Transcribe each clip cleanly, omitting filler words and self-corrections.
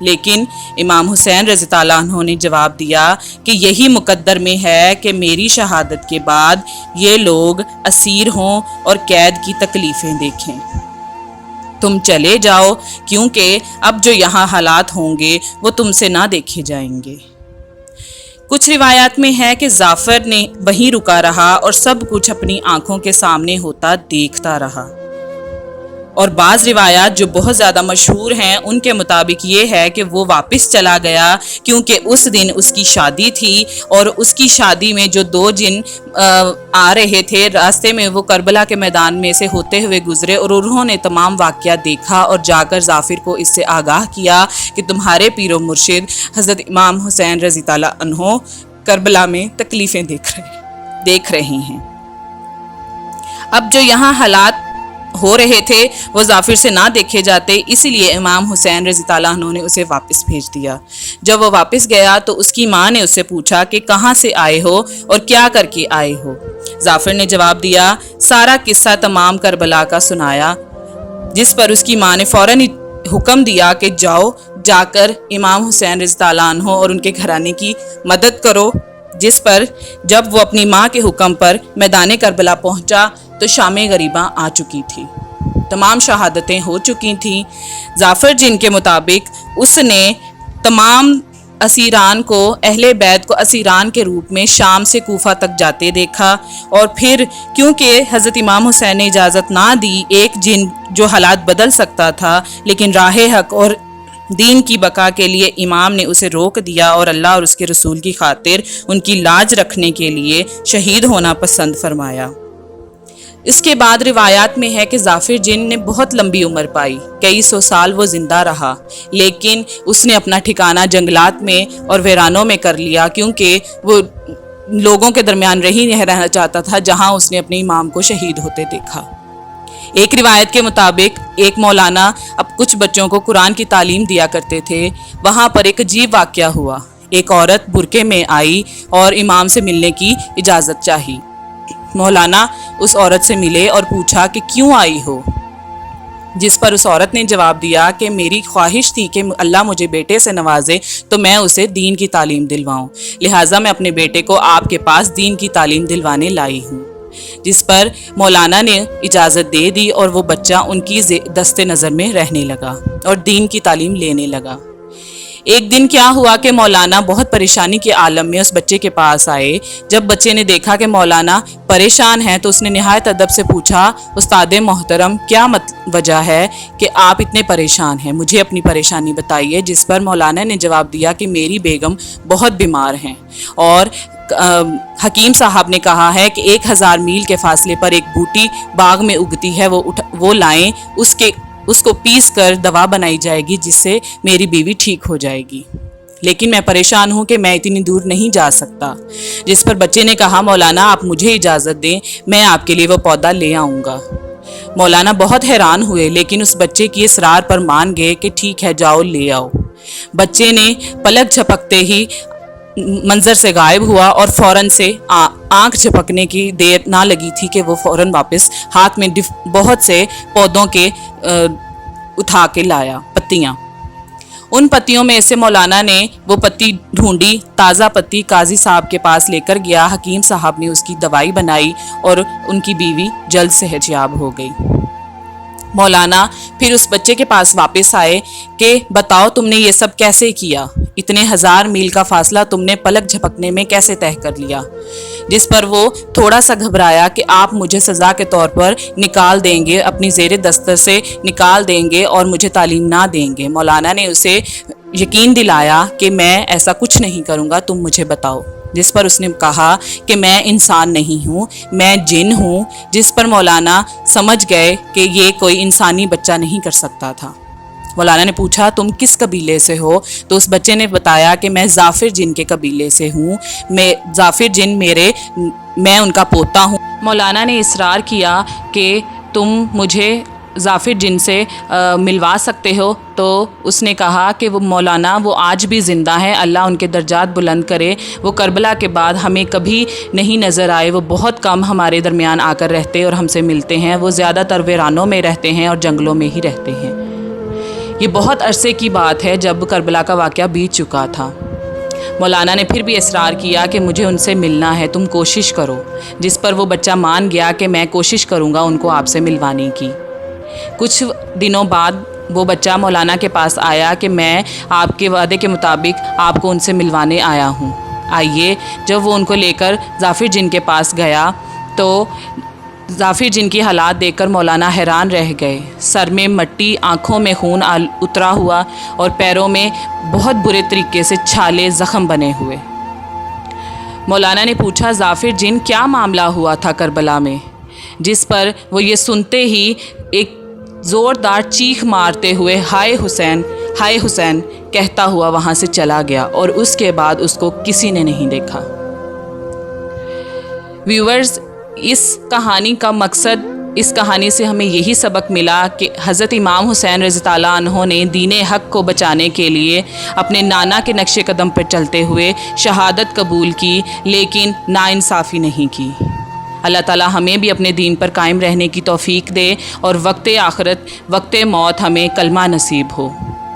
لیکن امام حسین رضی اللہ عنہ نے جواب دیا کہ یہی مقدر میں ہے کہ میری شہادت کے بعد یہ لوگ اسیر ہوں اور قید کی تکلیفیں دیکھیں۔ تم چلے جاؤ، کیونکہ اب جو یہاں حالات ہوں گے وہ تم سے نہ دیکھے جائیں گے۔ کچھ روایات میں ہے کہ ظافر نے وہیں رکا رہا اور سب کچھ اپنی آنکھوں کے سامنے ہوتا دیکھتا رہا، اور بعض روایات جو بہت زیادہ مشہور ہیں ان کے مطابق یہ ہے کہ وہ واپس چلا گیا، کیونکہ اس دن اس کی شادی تھی، اور اس کی شادی میں جو 2 جن آ رہے تھے راستے میں وہ کربلا کے میدان میں سے ہوتے ہوئے گزرے، اور انہوں نے تمام واقعہ دیکھا اور جا کر ظافر کو اس سے آگاہ کیا کہ تمہارے پیر و مرشد حضرت امام حسین رضی اللہ عنہ کربلا میں تکلیفیں دیکھ رہے ہیں۔ اب جو یہاں حالات ہو رہے تھے وہ ظافر سے نہ دیکھے جاتے، اسی لیے امام حسین رضی اللہ عنہ نے اسے واپس بھیج دیا۔ جب وہ واپس گیا تو اس کی ماں نے اس سے پوچھا کہ کہاں سے آئے ہو اور کیا کر کے آئے ہو؟ ظافر نے جواب دیا، سارا قصہ تمام کربلا کا سنایا، جس پر اس کی ماں نے فوراً حکم دیا کہ جا کر امام حسین رضی اللہ عنہ اور ان کے گھرانے کی مدد کرو۔ جس پر جب وہ اپنی ماں کے حکم پر میدان کربلا پہنچا تو شام غریباں آ چکی تھی، تمام شہادتیں ہو چکی تھیں۔ ظافر جن کے مطابق اس نے تمام اسیران کو، اہل بیت کو اسیران کے روپ میں شام سے کوفہ تک جاتے دیکھا، اور پھر کیونکہ حضرت امام حسین نے اجازت نہ دی، ایک جن جو حالات بدل سکتا تھا، لیکن راہ حق اور دین کی بقا کے لیے امام نے اسے روک دیا اور اللہ اور اس کے رسول کی خاطر ان کی لاج رکھنے کے لیے شہید ہونا پسند فرمایا۔ اس کے بعد روایات میں ہے کہ ظافر جن نے بہت لمبی عمر پائی، کئی 100 سال وہ زندہ رہا، لیکن اس نے اپنا ٹھکانہ جنگلات میں اور ویرانوں میں کر لیا، کیونکہ وہ لوگوں کے درمیان نہیں رہنا چاہتا تھا جہاں اس نے اپنے امام کو شہید ہوتے دیکھا۔ ایک روایت کے مطابق ایک مولانا اب کچھ بچوں کو قرآن کی تعلیم دیا کرتے تھے، وہاں پر ایک عجیب واقعہ ہوا۔ ایک عورت برقعے میں آئی اور امام سے ملنے کی اجازت چاہی۔ مولانا اس عورت سے ملے اور پوچھا کہ کیوں آئی ہو؟ جس پر اس عورت نے جواب دیا کہ میری خواہش تھی کہ اللہ مجھے بیٹے سے نوازے تو میں اسے دین کی تعلیم دلواؤں، لہٰذا میں اپنے بیٹے کو آپ کے پاس دین کی تعلیم دلوانے لائی ہوں۔ جس پر مولانا نے اجازت دے دی اور وہ بچہ ان کی دست نظر میں رہنے لگا اور دین کی تعلیم لینے لگا۔ ایک دن کیا ہوا کہ مولانا بہت پریشانی کے عالم میں اس بچے کے پاس آئے۔ جب بچے نے دیکھا کہ مولانا پریشان ہیں تو اس نے نہایت ادب سے پوچھا، استاد محترم کیا وجہ ہے کہ آپ اتنے پریشان ہیں؟ مجھے اپنی پریشانی بتائیے۔ جس پر مولانا نے جواب دیا کہ میری بیگم بہت بیمار ہیں اور حکیم صاحب نے کہا ہے کہ 1000 میل کے فاصلے پر ایک بوٹی باغ میں اگتی ہے، وہ لائیں، اس کو پیس کر دوا بنائی جائے گی جس سے میری بیوی ٹھیک ہو جائے گی، لیکن میں پریشان ہوں کہ میں اتنی دور نہیں جا سکتا۔ جس پر بچے نے کہا، مولانا آپ مجھے اجازت دیں، میں آپ کے لیے وہ پودا لے آؤں گا۔ مولانا بہت حیران ہوئے، لیکن اس بچے کی اصرار پر مان گئے کہ ٹھیک ہے جاؤ لے آؤ۔ بچے نے پلک جھپکتے ہی منظر سے غائب ہوا اور فوراً سے آنکھ جھپکنے کی دیر نہ لگی تھی کہ وہ فوراً واپس ہاتھ میں بہت سے پودوں کے اٹھا کے لایا پتیاں۔ ان پتیوں میں سے مولانا نے وہ پتی ڈھونڈی، تازہ پتی قاضی صاحب کے پاس لے کر گیا۔ حکیم صاحب نے اس کی دوائی بنائی اور ان کی بیوی جلد صحت یاب ہو گئی۔ مولانا پھر اس بچے کے پاس واپس آئے کہ بتاؤ تم نے یہ سب کیسے کیا؟ اتنے 1000 میل کا فاصلہ تم نے پلک جھپکنے میں کیسے طے کر لیا؟ جس پر وہ تھوڑا سا گھبرایا کہ آپ مجھے سزا کے طور پر نکال دیں گے، اپنی زیر دستر سے نکال دیں گے اور مجھے تعلیم نہ دیں گے۔ مولانا نے اسے یقین دلایا کہ میں ایسا کچھ نہیں کروں گا، تم مجھے بتاؤ۔ جس پر اس نے کہا کہ میں انسان نہیں ہوں، میں جن ہوں۔ جس پر مولانا سمجھ گئے کہ یہ کوئی انسانی بچہ نہیں کر سکتا تھا۔ مولانا نے پوچھا تم کس قبیلے سے ہو؟ تو اس بچے نے بتایا کہ میں ظافر جن کے قبیلے سے ہوں، ظافر جن میں ان کا پوتا ہوں۔ مولانا نے اصرار کیا کہ تم مجھے ظافر جن سے ملوا سکتے ہو، تو اس نے کہا کہ وہ مولانا وہ آج بھی زندہ ہیں، اللہ ان کے درجات بلند کرے، وہ کربلا کے بعد ہمیں کبھی نہیں نظر آئے، وہ بہت کم ہمارے درمیان آ کر رہتے اور ہم سے ملتے ہیں، وہ زیادہ تر ویرانوں میں رہتے ہیں اور جنگلوں میں ہی رہتے ہیں۔ یہ بہت عرصے کی بات ہے جب کربلا کا واقعہ بیت چکا تھا۔ مولانا نے پھر بھی اصرار کیا کہ مجھے ان سے ملنا ہے، تم کوشش کرو، جس پر وہ بچہ مان گیا کہ میں کوشش کروں گا ان کو آپ سے ملوانے کی۔ کچھ دنوں بعد وہ بچہ مولانا کے پاس آیا کہ میں آپ کے وعدے کے مطابق آپ کو ان سے ملوانے آیا ہوں، آئیے۔ جب وہ ان کو لے کر ظافر جن کے پاس گیا تو ظافر جن کی حالات دیکھ کر مولانا حیران رہ گئے۔ سر میں مٹی، آنکھوں میں خون اترا ہوا اور پیروں میں بہت برے طریقے سے چھالے، زخم بنے ہوئے۔ مولانا نے پوچھا، ظافر جن کیا معاملہ ہوا تھا کربلا میں؟ جس پر وہ یہ سنتے ہی ایک زوردار چیخ مارتے ہوئے ہائے حسین، ہائے حسین کہتا ہوا وہاں سے چلا گیا، اور اس کے بعد اس کو کسی نے نہیں دیکھا۔ ویورز، اس کہانی کا مقصد، اس کہانی سے ہمیں یہی سبق ملا کہ حضرت امام حسین رضی اللہ عنہ نے دین حق کو بچانے کے لیے اپنے نانا کے نقش قدم پر چلتے ہوئے شہادت قبول کی، لیکن ناانصافی نہیں کی۔ اللہ تعالیٰ ہمیں بھی اپنے دین پر قائم رہنے کی توفیق دے اور وقت آخرت، وقت موت ہمیں کلمہ نصیب ہو،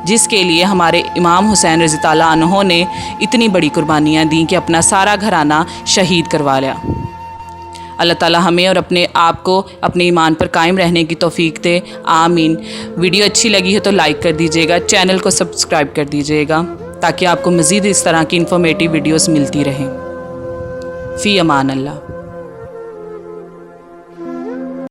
جس کے لیے ہمارے امام حسین رضی اللہ عنہ نے اتنی بڑی قربانیاں دیں کہ اپنا سارا گھرانہ شہید کروا لیا۔ اللہ تعالیٰ ہمیں اور اپنے آپ کو اپنے ایمان پر قائم رہنے کی توفیق دے، آمین۔ ویڈیو اچھی لگی ہے تو لائک کر دیجیے گا، چینل کو سبسکرائب کر دیجیے گا تاکہ آپ کو مزید اس طرح کی انفارمیٹیو ویڈیوز ملتی رہیں۔ فی امان اللہ۔